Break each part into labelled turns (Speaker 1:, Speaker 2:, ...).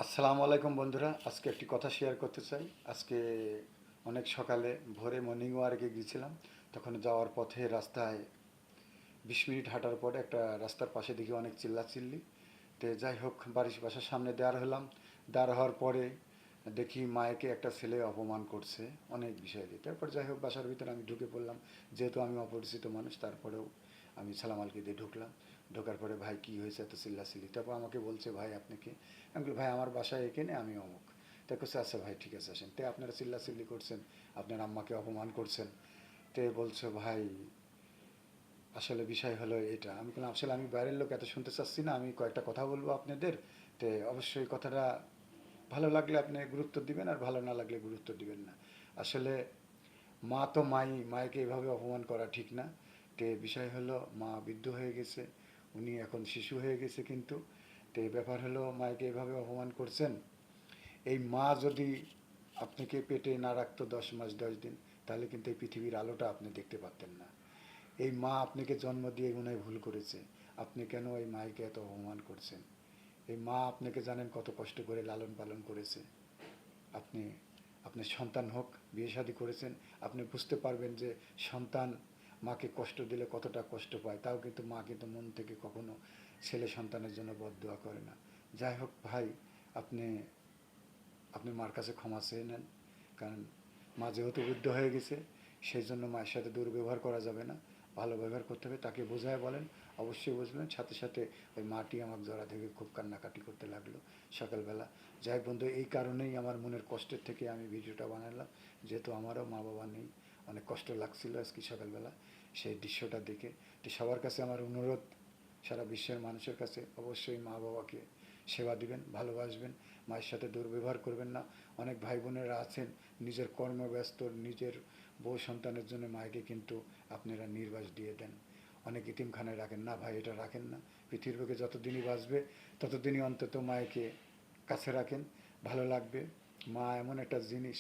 Speaker 1: আসসালামু আলাইকুম বন্ধুরা, আজকে একটি কথা শেয়ার করতে চাই। আজকে অনেক সকালে ভোরে মর্নিং ওয়ার্কে গিয়েছিলাম। তখন যাওয়ার পথে রাস্তায় 20 মিনিট হাঁটার পরে একটা রাস্তার পাশে দেখি অনেক চিল্লাচিল্লি। তো যাই হোক, বাসার সামনে দাঁড় হলাম। দাঁড় হওয়ার পরে দেখি মায়েকে একটা ছেলে অপমান করছে অনেক বিষয় দিয়ে। তারপর যাই হোক, বাসার ভিতরে আমি ঢুকে পড়লাম। যেহেতু আমি অপরিচিত মানুষ, তারপরেও আমি সালাম আলকি দিয়ে ঢুকলাম। ঢোকার পরে, ভাই কী হয়েছে এত চিল্লাচিল্লি? তারপর আমাকে বলছে, ভাই আপনি কি? আমি বলি, ভাই আমার বাসায় এখানে, আমি অমুক। তা বলছে, আচ্ছা ভাই ঠিক আছে, আসেন। তো আপনারা চিল্লাচিল্লি করছেন, আপনার আম্মাকে অপমান করছেন। তে বলছো, ভাই আসলে বিষয় হলো এটা। আমি বললাম, আসলে আমি বাইরের লোক, এত শুনতে চাচ্ছি না, আমি কয়েকটা কথা বলবো আপনাদের। তে অবশ্যই কথাটা ভালো লাগলে আপনি গুরুত্ব দিবেন, আর ভালো না লাগলে গুরুত্ব দিবেন না। আসলে মা তো মাই, মায়েকে এভাবে অপমান করা ঠিক না। তে বিষয় হলো, মা বৃদ্ধ হয়ে গেছে, উনি এখন শিশু হয়ে গেছে, কিন্তু তে ব্যাপার হলো মায়েকে এভাবে অপমান করছেন। এই মা যদি আপনাকে পেটে না রাখতো 10 মাস 10 দিন, তাহলে কিন্তু এই পৃথিবীর আলোটা আপনি দেখতে পারতেন না। এই মা আপনাকে জন্ম দিয়ে মনে হয় ভুল করেছে। আপনি কেন এই মাকে এত অপমান করছেন? এই মা আপনাকে জানেন কত কষ্ট করে লালন পালন করেছে। আপনি আপনার সন্তান হোক, বিয়ে শাদী করেছেন, আপনি বুঝতে পারবেন যে সন্তান মাকে কষ্ট দিলে কতটা কষ্ট পায়। তাও কিন্তু মা কিন্তু মন থেকে কখনো ছেলে সন্তানের জন্য বদদোয়া করে না। যাই হোক ভাই, আপনি আপনি মার কাছে ক্ষমা চেয়ে নেন। কারণ মা যেহেতু বৃদ্ধ হয়ে গেছে, সেই জন্য মায়ের সাথে দুর্ব্যবহার করা যাবে না, ভালো ব্যবহার করতে হবে। তাকে বোঝায় বলেন, অবশ্যই বুঝলেন। সাথে সাথে ওই মাটি আমাকে জড়া থেকে খুব কান্নাকাটি করতে লাগলো সকালবেলা। যাই হোক বন্ধু, এই কারণেই আমার মনের কষ্টের থেকে আমি ভিডিওটা বানালাম। যেহেতু আমারও মা বাবা নেই, অনেক কষ্ট লাগছিল আজকে সকালবেলা সেই দৃশ্যটা দেখে। তো সবার কাছে আমার অনুরোধ, সারা বিশ্বের মানুষের কাছে, অবশ্যই মা বাবাকে সেবা দিবেন, ভালোবাসবেন, মায়ের সাথে দুর্ব্যবহার করবেন না। অনেক ভাই বোনেরা আছেন নিজের কর্মব্যস্ত, নিজের বউ সন্তানের জন্য মায়েকে কিন্তু আপনারা নির্বাস দিয়ে দেন। অনেক ইতিমখানায় রাখেন না ভাই, এটা রাখেন না। পৃথিবীর বুকে যতদিনই বাঁচবে ততদিনই অন্তত মায়েকে কাছে রাখেন, ভালো লাগবে। মা এমন একটা জিনিস,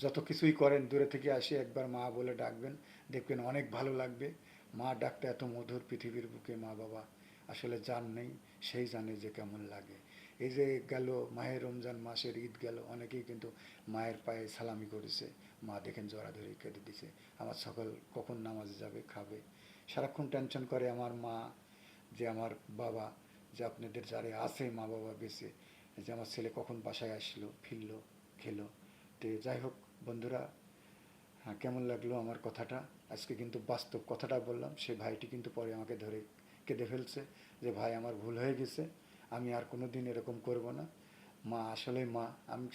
Speaker 1: যত কিছুই করেন দূরে থেকে আসে একবার মা বলে ডাকবেন, দেখবেন অনেক ভালো লাগবে। মা ডাকটা এত মধুর, পৃথিবীর বুকে মা বাবা আসলে যার নেই সেই জানে যে কেমন লাগে। এই যে গেল মাহে রমজান মাসের ঈদ গেল, অনেকেই কিন্তু মায়ের পায়ে সালামি করেছে, মা দেখেন জড়া ধরে কেঁদে দিছে। আমার সকল কখন নামাজে যাবে, খাবে, সারাক্ষণ টেনশন করে আমার মা, যে আমার বাবা, যে আপনাদের যারা আছে মা বাবা বেঁচে, যে আমার ছেলে কখন বাসায় আসলো, ফিরলো, খেলো। তো যাই হোক বন্ধুরা, হ্যাঁ, কেমন লাগলো আমার কথাটা? আজকে কিন্তু বাস্তব কথাটা বললাম। সে ভাইটি কিন্তু পরে আমাকে ধরে কেঁদে ফেলছে যে, ভাই আমার ভুল হয়ে গেছে, আমি আর কোনো দিন এরকম করব না। মা আসলে মা,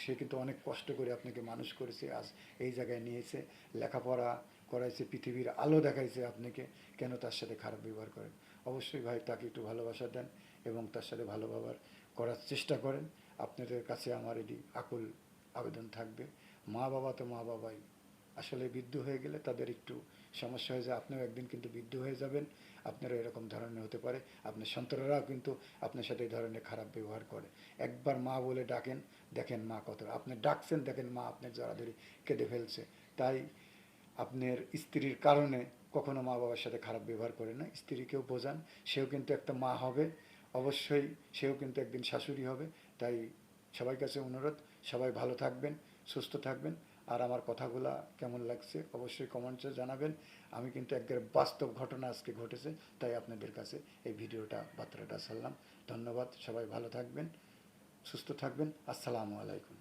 Speaker 1: সে কিন্তু অনেক কষ্ট করে আপনাকে মানুষ করেছে, আজ এই জায়গায় নিয়েছে, লেখাপড়া করাইছে, পৃথিবীর আলো দেখাইছে আপনাকে, কেন তার সাথে খারাপ ব্যবহার করেন? অবশ্যই ভাই তাকে একটু ভালোবাসা দেন এবং তার সাথে ভালো ব্যবহার করার চেষ্টা করেন। আপনাদের কাছে আমার এটি আকুল আবেদন থাকবে। মা বাবা তো মা বাবাই, আসলে বৃদ্ধ হয়ে গেলে তাদের একটু সমস্যা হয়ে যায়। আপনিও একদিন কিন্তু বৃদ্ধ হয়ে যাবেন, আপনারা এরকম ধরনের হতে পারে, আপনার সন্তানরাও কিন্তু আপনার সাথে এই ধরনের খারাপ ব্যবহার করে। একবার মা বলে ডাকেন, দেখেন মা কত, আপনি ডাকছেন দেখেন মা আপনার জড়াধরি কেঁদে ফেলছে। তাই আপনার স্ত্রীর কারণে কখনো মা বাবার সাথে খারাপ ব্যবহার করে না, স্ত্রীকেও বোঝান, সেও কিন্তু একটা মা হবে, অবশ্যই সেও কিন্তু একদিন শাশুড়ি হবে। তাই সবার কাছে অনুরোধ, সবাই ভালো থাকবেন, সুস্থ থাকবেন। আর আমার কথাগুলা কেমন লাগছে অবশ্যই কমেন্টসে জানাবেন। আমি কিন্তু একবারে বাস্তব ঘটনা আজকে ঘটেছে, তাই আপনাদের কাছে এই ভিডিওটা বার্তাটা ছাড়লাম। ধন্যবাদ, সবাই ভালো থাকবেন, সুস্থ থাকবেন। আসসালামু আলাইকুম।